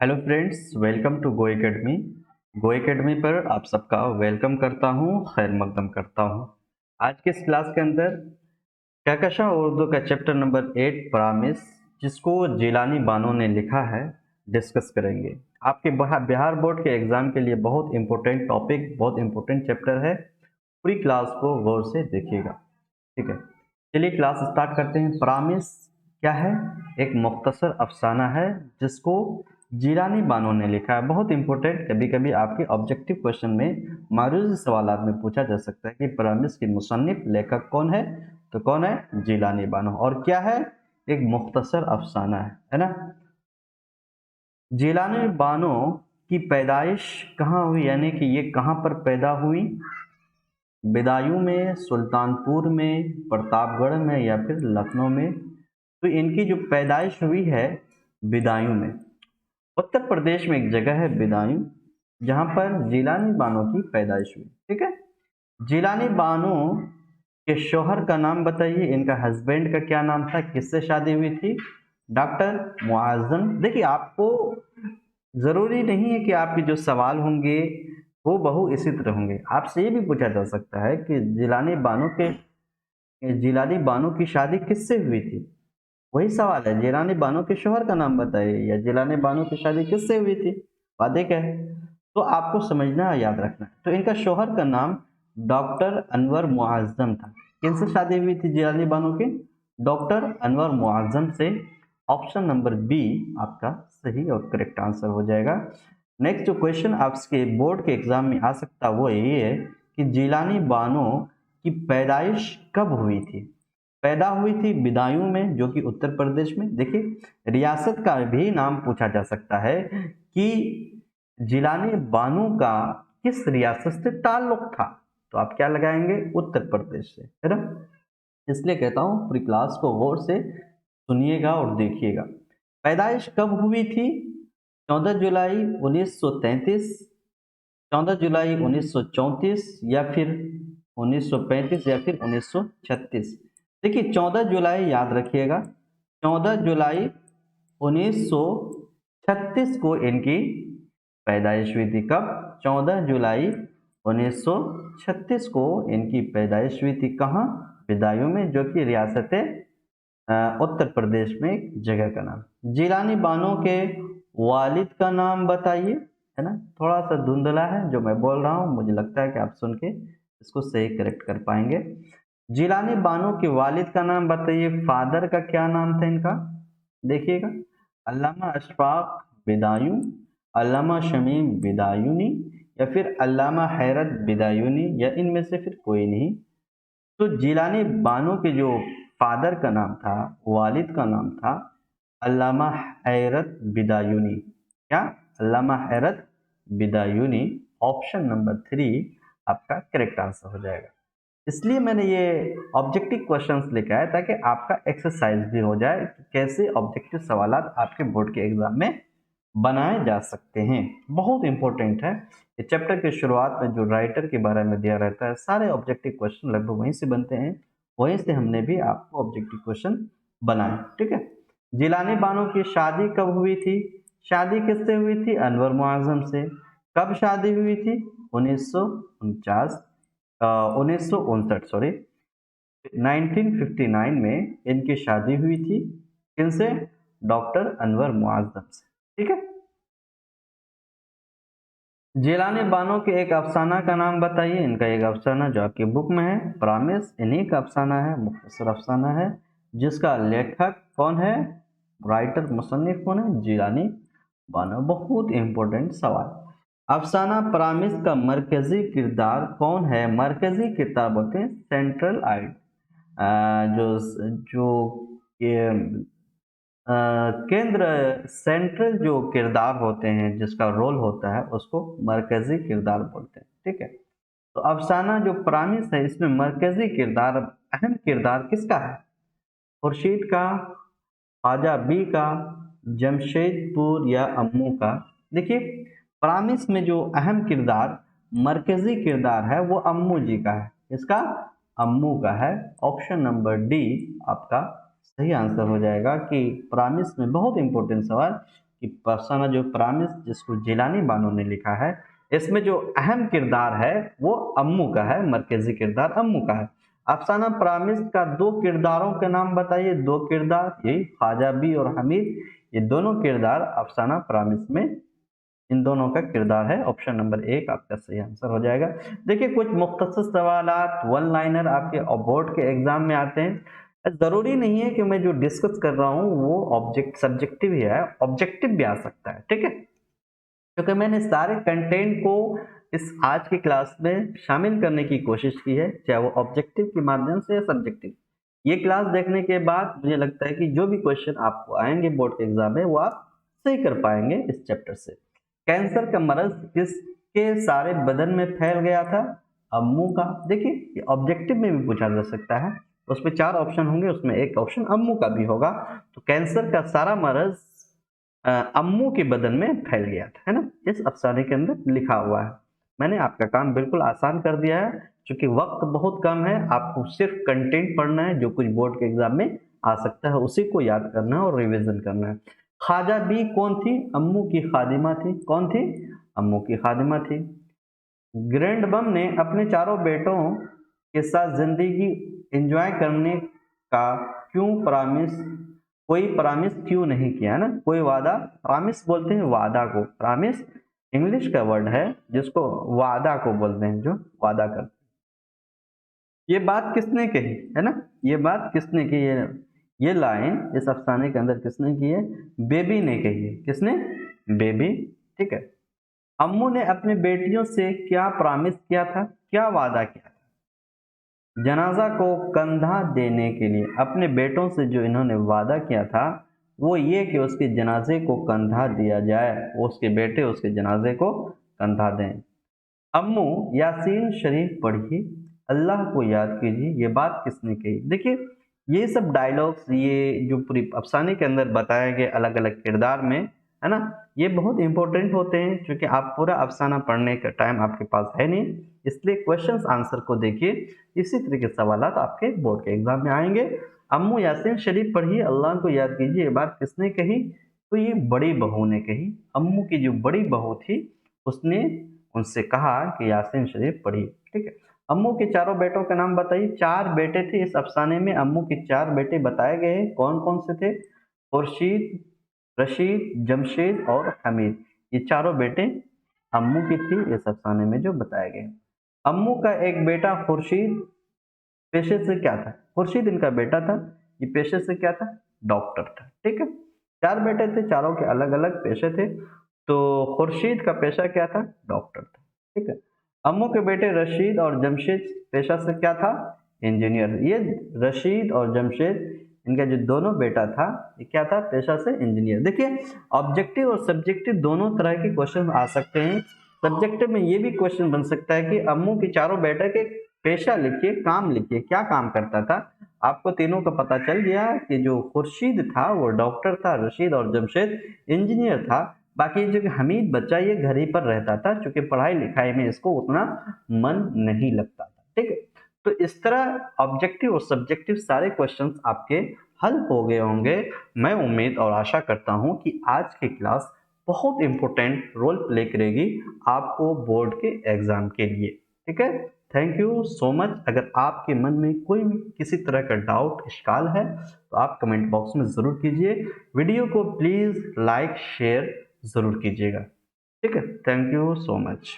Hello friends, welcome to Go Academy. Go Academy पर आप सबका वेलकम करता हूँ, खैर मकदम करता हूँ। आज के इस क्लास के अंदर कहकशां उर्दू का चैप्टर नंबर 8 प्रामिस, जिसको जिलानी बानो ने लिखा है, डिस्कस करेंगे। आपके बिहार बोर्ड के एग्जाम के लिए बहुत इंपॉर्टेंट टॉपिक, बहुत इंपॉर्टेंट चैप्टर है। पूरी क्लास को गौर से देखिएगा, ठीक है। चलिए क्लास स्टार्ट करते हैं। प्रामिस क्या है? एक मुख्तसर अफसाना है जिसको जिलानी बानो ने लिखा है। बहुत इंपॉर्टेंट, कभी कभी आपके ऑब्जेक्टिव क्वेश्चन में मारूजी सवालात में पूछा जा सकता है कि प्रामिस की मुसन्निफ लेखक कौन है। तो कौन है? जिलानी बानो। और क्या है? एक मुख्तसर अफसाना है ना। जिलानी बानो की पैदाइश कहाँ हुई, यानी कि ये कहाँ पर पैदा हुई? बदायूं में, सुल्तानपुर में, प्रतापगढ़ में या फिर लखनऊ में? तो इनकी जो पैदाइश हुई है बदायूं में। उत्तर प्रदेश में एक जगह है बदायूं, जहां पर जिलानी बानो की पैदाइश हुई, ठीक है। जिलानी बानो के शौहर का नाम बताइए, इनका हस्बैंड का क्या नाम था, किससे शादी हुई थी? डॉक्टर मुआज्जम। देखिए, आपको जरूरी नहीं है कि आपके जो सवाल होंगे वो बहु इसी तरह होंगे। आपसे ये भी पूछा जा सकता है कि जिलानी बानो की शादी किससे हुई थी। वही सवाल है, जिलानी बानो के शौहर का नाम बताइए, या जिलानी बानो की शादी किससे हुई थी। बात एक है, तो आपको समझना, याद रखना है। तो इनका शौहर का नाम डॉक्टर अनवर मुआज्जम था। किनसे शादी हुई थी जिलानी बानो की? डॉक्टर अनवर मुआज्जम से। ऑप्शन नंबर बी आपका सही और करेक्ट आंसर हो जाएगा। नेक्स्ट जो क्वेश्चन आपके बोर्ड के एग्जाम में आ सकता है वो ये है कि जिलानी बानो की पैदाइश कब हुई थी। पैदा हुई थी बदायूं में, जो कि उत्तर प्रदेश में। देखिए, रियासत का भी नाम पूछा जा सकता है कि जिलानी बानो का किस रियासत से ताल्लुक था। तो आप क्या लगाएंगे? उत्तर प्रदेश से, है ना। इसलिए कहता हूं पूरी क्लास को गौर से सुनिएगा और देखिएगा। पैदाइश कब हुई थी? 14 जुलाई 1933, 14 जुलाई 1934, या फिर 1935, या फिर 1936। देखिए, 14 जुलाई याद रखिएगा। 14 जुलाई 1936 को इनकी पैदाइश हुई थी। कब? 14 जुलाई 1936 को इनकी पैदाइश हुई थी। कहाँ? बदायूं में, जो कि रियासत उत्तर प्रदेश में एक जगह का नाम। जिलानी बानो के वालिद का नाम बताइए, है ना। थोड़ा सा धुंधला है जो मैं बोल रहा हूँ, मुझे लगता है कि आप सुन के इसको सही करेक्ट कर पाएंगे। जिलानी बानो के वालिद का नाम बताइए। फादर का क्या नाम था इनका? देखिएगा, अल्लामा अशफाक बिदायूं, अल्लामा शमीम बिदायूनी, या फिर अल्लामा हैरत बिदायूनी, या इनमें से फिर कोई नहीं। तो जिलानी बानो के जो फादर का नाम था, वालिद का नाम था अल्लामा हैरत बिदायूनी। क्या? अल्लामा हैरत बिदायूनी। ऑप्शन नंबर 3 आपका करेक्ट आंसर हो जाएगा। इसलिए मैंने ये ऑब्जेक्टिव क्वेश्चंस लेकर आया ताकि आपका एक्सरसाइज भी हो जाए कि कैसे ऑब्जेक्टिव सवालात आपके बोर्ड के एग्जाम में बनाए जा सकते हैं। बहुत इंपॉर्टेंट है। ये चैप्टर के शुरुआत में जो राइटर के बारे में दिया रहता है, सारे ऑब्जेक्टिव क्वेश्चन लगभग वहीं से बनते हैं। वहीं से हमने भी आपको ऑब्जेक्टिव क्वेश्चन बनाए, ठीक है। जिलानी बानो की शादी कब हुई थी? शादी किससे हुई थी? अनवर मुआजम से। कब शादी हुई थी? 1949, 1959 सॉरी, 1959 में इनकी शादी हुई थी। किनसे? डॉक्टर अनवर मुआजम से, ठीक है। जिलानी बानो के एक अफसाना का नाम बताइए। इनका एक अफसाना जो आपकी बुक में है, प्रामिस, इन्हीं का अफसाना है, मुख्तसर अफसाना है, जिसका लेखक कौन है, राइटर मुसन्निफ कौन है? जिलानी बानो। बहुत इंपॉर्टेंट सवाल। अफसाना प्रामिस का मरकजी किरदार कौन है? मरकजी किरदार बोलते हैं सेंट्रल आइड, जो जो ये केंद्र, सेंट्रल जो किरदार होते हैं, जिसका रोल होता है, उसको मरकजी किरदार बोलते हैं, ठीक है। तो अफसाना जो प्रामिस है, इसमें मरकजी किरदार, अहम किरदार किसका है? खुर्शीद का, ख्वाजा बी का, जमशेदपुर या अम्मू का? देखिए, प्रामिस में जो अहम किरदार, मरकजी किरदार है, वो अम्मू जी का है। इसका? अम्मू का है। ऑप्शन नंबर डी आपका सही आंसर हो जाएगा कि प्रामिस में, बहुत इंपॉर्टेंट सवाल, कि अफसाना जो प्रामिस जिसको जिलानी बानो ने लिखा है, इसमें जो अहम किरदार है वो अम्मू का है, मरकजी किरदार अम्मू का है। अफसाना प्रामिस का 2 किरदारों के नाम बताइए। 2 किरदार, यही ख्वाजा बी और हमीद, ये दोनों किरदार अफसाना प्रामिस में इन दोनों का किरदार है। ऑप्शन नंबर 1 आपका सही आंसर हो जाएगा। देखिए कुछ मुख्तसर सवालात वन लाइनर आपके बोर्ड के एग्जाम में आते हैं। जरूरी नहीं है कि मैं जो डिस्कस कर रहा हूँ वो सब्जेक्टिव ही है, ऑब्जेक्टिव भी आ सकता है, ठीक है। क्योंकि मैंने सारे कंटेंट को इस आज की क्लास में शामिल करने की कोशिश की है, चाहे वो ऑब्जेक्टिव के माध्यम से या सब्जेक्टिव। ये क्लास देखने के बाद मुझे लगता है कि जो भी क्वेश्चन आपको आएंगे बोर्ड के एग्जाम में वो आप सही कर पाएंगे इस चैप्टर से। कैंसर का मर्ज किसके सारे बदन में फैल गया था? अम्मू का। देखिए ये ऑब्जेक्टिव में भी पूछा जा सकता है, उसमें 4 ऑप्शन होंगे, उसमें एक ऑप्शन अम्मू का भी होगा। तो कैंसर का सारा मर्ज अम्मू के बदन में फैल गया था, है ना, इस अफसाने के अंदर लिखा हुआ है। मैंने आपका काम बिल्कुल आसान कर दिया है, क्योंकि वक्त बहुत कम है। आपको सिर्फ कंटेंट पढ़ना है, जो कुछ बोर्ड के एग्जाम में आ सकता है उसी को याद करना है और रिवीजन करना है। ख्वाजा बी कौन थी? अम्मू की खादिमा थी। कौन थी? अम्मू की खादिमा थी। ग्रैंड बम ने अपने चारों बेटों के साथ जिंदगी एंजॉय करने का कोई प्रॉमिस क्यों नहीं किया, ना, कोई वादा, प्रॉमिस बोलते हैं वादा को, प्रॉमिस इंग्लिश का वर्ड है जिसको वादा को बोलते हैं, जो वादा करते। ये बात किसने कही, है ना, ये बात किसने की, ये लाइन इस अफसाने के अंदर किसने की है? बेबी ने कही है। किसने? बेबी, ठीक है। अम्मू ने अपनी बेटियों से क्या प्रॉमिस किया था, क्या वादा किया था? जनाजा को कंधा देने के लिए अपने बेटों से जो इन्होंने वादा किया था वो ये कि उसके जनाजे को कंधा दिया जाए, उसके बेटे उसके जनाजे को कंधा दें। अम्मू यासीन शरीफ पढ़िए, अल्लाह को याद कीजिए, ये बात किसने कही? देखिए ये सब डायलॉग्स, ये जो पूरी अफसाने के अंदर बताए गए अलग अलग किरदार में, है ना, ये बहुत इंपॉर्टेंट होते हैं, क्योंकि आप पूरा अफसाना पढ़ने का टाइम आपके पास है नहीं, इसलिए क्वेश्चंस आंसर को देखिए। इसी तरह के सवाल आपके बोर्ड के एग्जाम में आएंगे। अम्मू यासीन शरीफ पढ़िए, अल्लाह को याद कीजिए, ये बात किसने कही? तो ये बड़ी बहू ने कही। अम्मू की जो बड़ी बहू थी उसने उनसे कहा कि यासीन शरीफ पढ़िए, ठीक है। अम्मू के चारों बेटों के नाम बताइए। 4 बेटे थे इस अफसाने में, अम्मू के 4 बेटे बताए गए हैं। कौन कौन से थे? खुर्शीद, रशीद, जमशेद और हमीद, ये चारों बेटे अम्मू की थी इस अफसाने में जो बताए गए। अम्मू का एक बेटा खुर्शीद पेशे से क्या था? खुर्शीद इनका बेटा था, ये पेशे से क्या था? डॉक्टर था, ठीक है। 4 बेटे थे, चारों के अलग अलग पेशे थे। तो खुर्शीद का पेशा क्या था? डॉक्टर था, ठीक है। अम्मू के बेटे रशीद और जमशेद पेशा से क्या था? इंजीनियर। ये रशीद और जमशेद, इनका जो दोनों बेटा था ये क्या था? पेशा से इंजीनियर। देखिए ऑब्जेक्टिव और सब्जेक्टिव दोनों तरह के क्वेश्चन आ सकते हैं। सब्जेक्टिव में ये भी क्वेश्चन बन सकता है कि अम्मू के चारों बेटे के पेशा लिखिए, काम लिखिए, क्या काम करता था। आपको तीनों का पता चल गया कि जो खुर्शीद था वो डॉक्टर था, रशीद और जमशेद इंजीनियर था। बाकी जो हमीद बच्चा ये घर ही पर रहता था, क्योंकि पढ़ाई लिखाई में इसको उतना मन नहीं लगता था, ठीक है। तो इस तरह ऑब्जेक्टिव और सब्जेक्टिव सारे क्वेश्चंस आपके हल हो गए होंगे। मैं उम्मीद और आशा करता हूं कि आज की क्लास बहुत इंपॉर्टेंट रोल प्ले करेगी आपको बोर्ड के एग्जाम के लिए, ठीक है। Thank you so much. अगर आपके मन में कोई भी किसी तरह का डाउट इश्काल है तो आप कमेंट बॉक्स में ज़रूर कीजिए। वीडियो को प्लीज़ लाइक शेयर ज़रूर कीजिएगा, ठीक है। Thank you so much.